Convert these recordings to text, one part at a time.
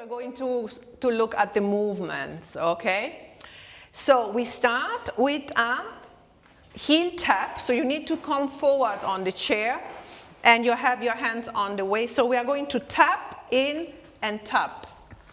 we're going to look at the movements, okay? So we start with a heel tap. So you need to come forward on the chair and you have your hands on the waist. So we are going to tap in and tap.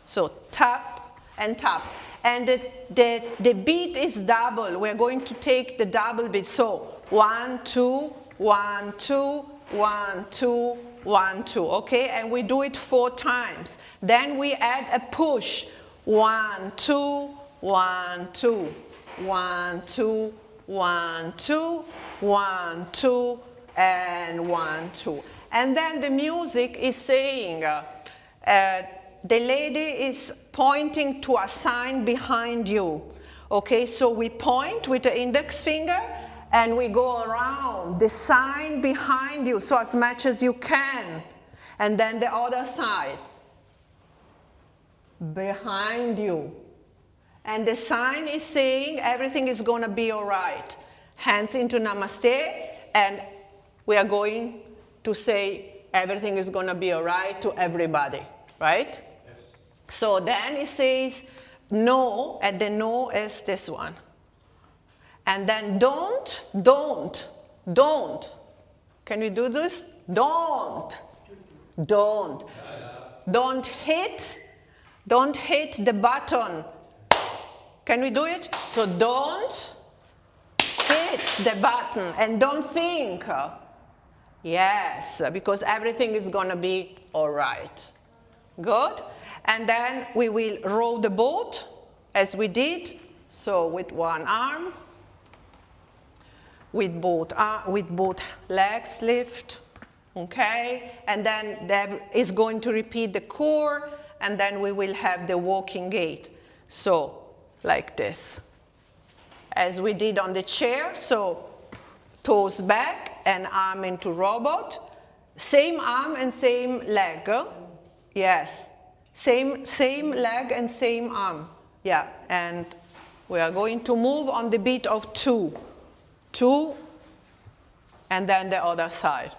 So tap and tap. And the beat is double. We're going to take the double beat. So 1, 2, 1, 2, 1, 2, 1, 2, okay? And we do it 4 times. Then we add a push. 1, 2, 1, 2, 1, 2, 1, 2, 1, 2, and 1, 2. And then the music is saying, the lady is pointing to a sign behind you. Okay, so we point with the index finger and we go around the sign behind you, so as much as you can. And then the other side, behind you. And the sign is saying everything is going to be all right. Hands into Namaste, and we are going to say everything is going to be all right to everybody, right? Yes. So then it says no, and the no is this one. And then don't. Can we do this? Don't hit the button. Can we do it? So don't hit the button and don't think. Yes, because everything is going to be all right. Good? And then we will row the boat as we did. So with one arm, with both legs lift. Okay? And then that is going to repeat the core, and then we will have the walking gait. So like this, as we did on the chair. So toes back and arm into robot. Same arm and same leg. Yes, same leg and same arm. Yeah, and we are going to move on the beat of 2, and then the other side.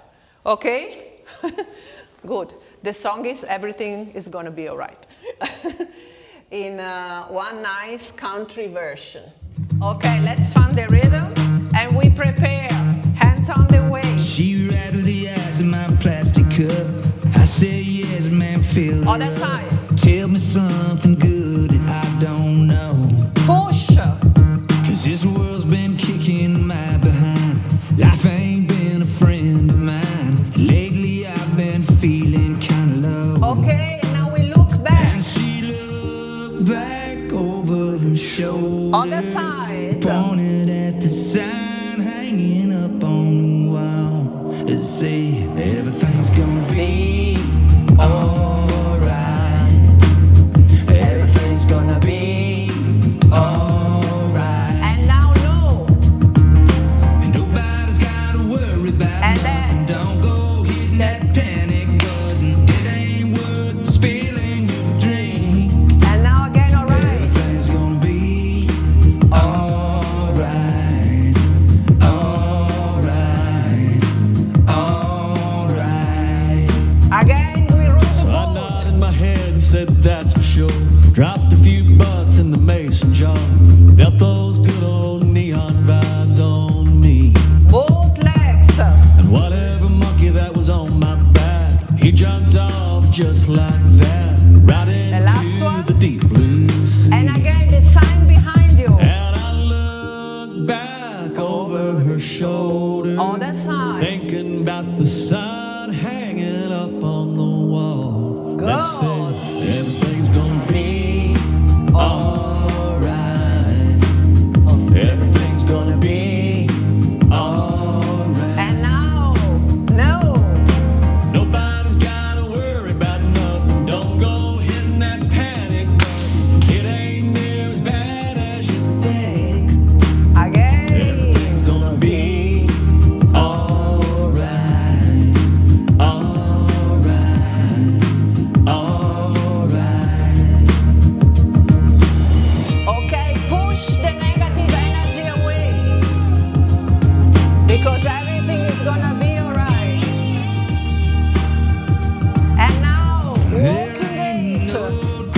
Okay? Good. The song is everything is going to be all right. In one nice country version. Okay, let's find the rhythm and we prepare. Hands on the waist. She rattled the ice in my plastic cup. I say yes, man, feel Other it. side. Tell me something good that I don't know. Push. 'Cause this world's been kicking my behind. Life ain't been a friend of mine. Lately I've been feeling kinda low. Okay, and now we look back. And she looked back over her shoulder. Other side. Pointed at the sign hanging up on the wall. It say everything's gonna be alright. Everything's gonna be alright. And now no. And nobody's gotta worry about And nothing. then Don't go hitting that panic button. It ain't worth spilling your drink. and now again, all right. Everything's gonna be alright. Alright. Alright. Again, we roll the So I boat. nodded my head and said that's for sure. Dropped a few butts in the mason jar. Felt those good old neon vibes on me. Both legs. And whatever monkey that was on my back, he jumped off just like that. Right last into one. the deep blue sea. And again, the sign behind you. And I looked back over her shoulder, Other side. thinking about the sign hanging up on the wall. That Good. said, everything's gonna be alright. Everything's gonna be alright. And now, no. Nobody's gotta worry about nothing. Don't go hitting that panic button. It ain't near as bad as you think. Again. Everything's gonna be alright. Alright. Alright. Okay, push the negative energy away. Because everything is gonna be alright. And now, There walking ain't gait. no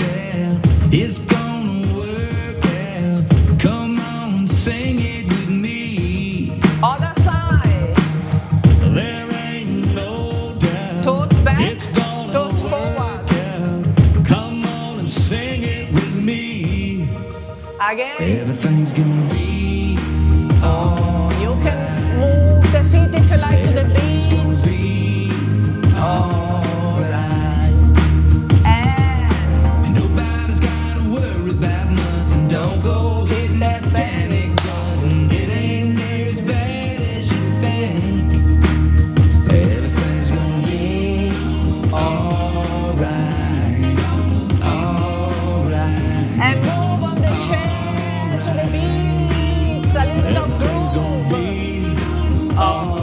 Again, Everything's gonna be alright. you can move the feet if you like to the beats. Be alright. And And nobody's gotta worry about nothing. Don't go hitting that panic button. It ain't near as bad as you think. Everything's gonna be alright. Alright. and move on the chair to the beats. A little bit of Everything's gonna groove. be alright.